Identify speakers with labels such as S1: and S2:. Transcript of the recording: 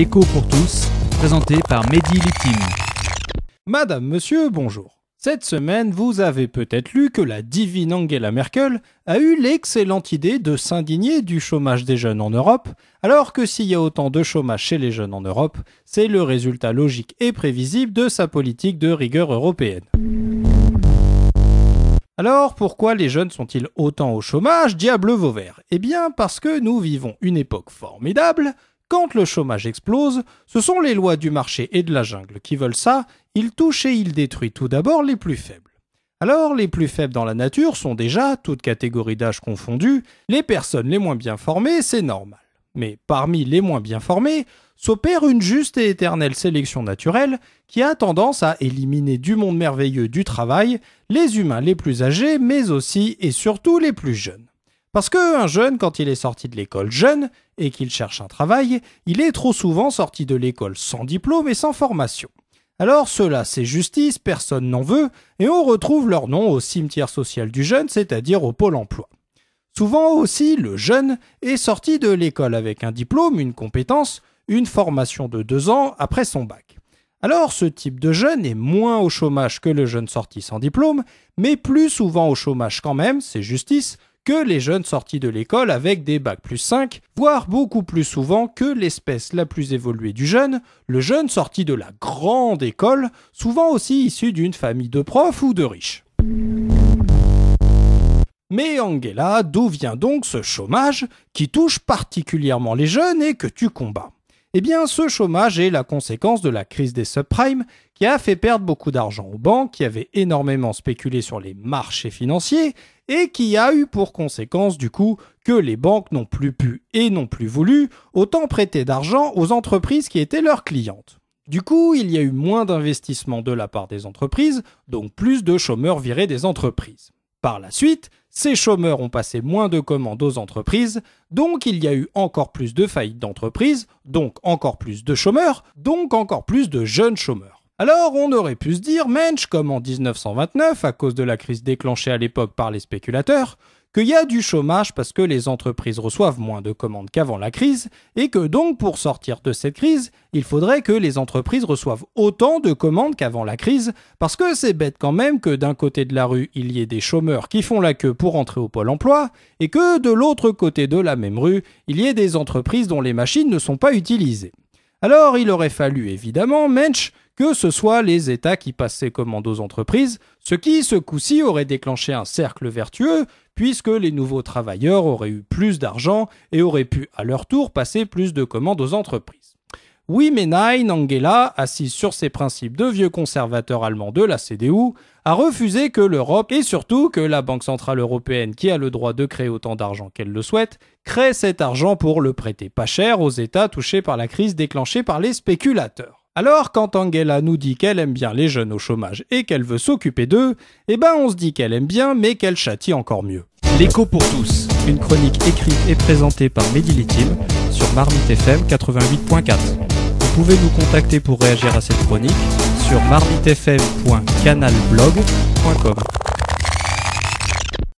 S1: L'écho pour tous, présenté par Mehdi Litim.
S2: Madame, monsieur, bonjour. Cette semaine, vous avez peut-être lu que la divine Angela Merkel a eu l'excellente idée de s'indigner du chômage des jeunes en Europe, alors que s'il y a autant de chômage chez les jeunes en Europe, c'est le résultat logique et prévisible de sa politique de rigueur européenne. Alors, pourquoi les jeunes sont-ils autant au chômage, diable Vauvert ? Eh bien, parce que nous vivons une époque formidable. Quand le chômage explose, ce sont les lois du marché et de la jungle qui veulent ça. Il touche et il détruit tout d'abord les plus faibles. Alors, les plus faibles dans la nature sont déjà, toutes catégories d'âge confondues, les personnes les moins bien formées, c'est normal. Mais parmi les moins bien formés, s'opère une juste et éternelle sélection naturelle qui a tendance à éliminer du monde merveilleux du travail les humains les plus âgés, mais aussi et surtout les plus jeunes. Parce qu'un jeune, quand il est sorti de l'école jeune et qu'il cherche un travail, il est trop souvent sorti de l'école sans diplôme et sans formation. Alors cela, c'est justice, personne n'en veut, et on retrouve leur nom au cimetière social du jeune, c'est-à-dire au Pôle emploi. Souvent aussi, le jeune est sorti de l'école avec un diplôme, une compétence, une formation de 2 ans après son bac. Alors ce type de jeune est moins au chômage que le jeune sorti sans diplôme, mais plus souvent au chômage quand même, c'est justice, que les jeunes sortis de l'école avec des bacs plus 5, voire beaucoup plus souvent que l'espèce la plus évoluée du jeune, le jeune sorti de la grande école, souvent aussi issu d'une famille de profs ou de riches. Mais Angela, d'où vient donc ce chômage qui touche particulièrement les jeunes et que tu combats ? Eh bien, ce chômage est la conséquence de la crise des subprimes qui a fait perdre beaucoup d'argent aux banques qui avaient énormément spéculé sur les marchés financiers et qui a eu pour conséquence du coup que les banques n'ont plus pu et n'ont plus voulu autant prêter d'argent aux entreprises qui étaient leurs clientes. Du coup, il y a eu moins d'investissements de la part des entreprises, donc plus de chômeurs virés des entreprises. Par la suite, ces chômeurs ont passé moins de commandes aux entreprises, donc il y a eu encore plus de faillites d'entreprises, donc encore plus de chômeurs, donc encore plus de jeunes chômeurs. Alors on aurait pu se dire, mensch, comme en 1929, à cause de la crise déclenchée à l'époque par les spéculateurs, qu'il y a du chômage parce que les entreprises reçoivent moins de commandes qu'avant la crise, et que donc pour sortir de cette crise, il faudrait que les entreprises reçoivent autant de commandes qu'avant la crise, parce que c'est bête quand même que d'un côté de la rue, il y ait des chômeurs qui font la queue pour entrer au Pôle emploi, et que de l'autre côté de la même rue, il y ait des entreprises dont les machines ne sont pas utilisées. Alors il aurait fallu évidemment, mensch, que ce soit les États qui passent ces commandes aux entreprises, ce qui, ce coup-ci, aurait déclenché un cercle vertueux, puisque les nouveaux travailleurs auraient eu plus d'argent et auraient pu, à leur tour, passer plus de commandes aux entreprises. Oui, mais nein, Angela, assise sur ses principes de vieux conservateurs allemands de la CDU, a refusé que l'Europe, et surtout que la Banque Centrale Européenne, qui a le droit de créer autant d'argent qu'elle le souhaite, crée cet argent pour le prêter pas cher aux États touchés par la crise déclenchée par les spéculateurs. Alors, quand Angela nous dit qu'elle aime bien les jeunes au chômage et qu'elle veut s'occuper d'eux, eh ben on se dit qu'elle aime bien, mais qu'elle châtie encore mieux.
S1: L'écho pour tous, une chronique écrite et présentée par Mehdi Litim sur Marmite FM 88.4. Vous pouvez nous contacter pour réagir à cette chronique sur marmitefm.canalblog.com.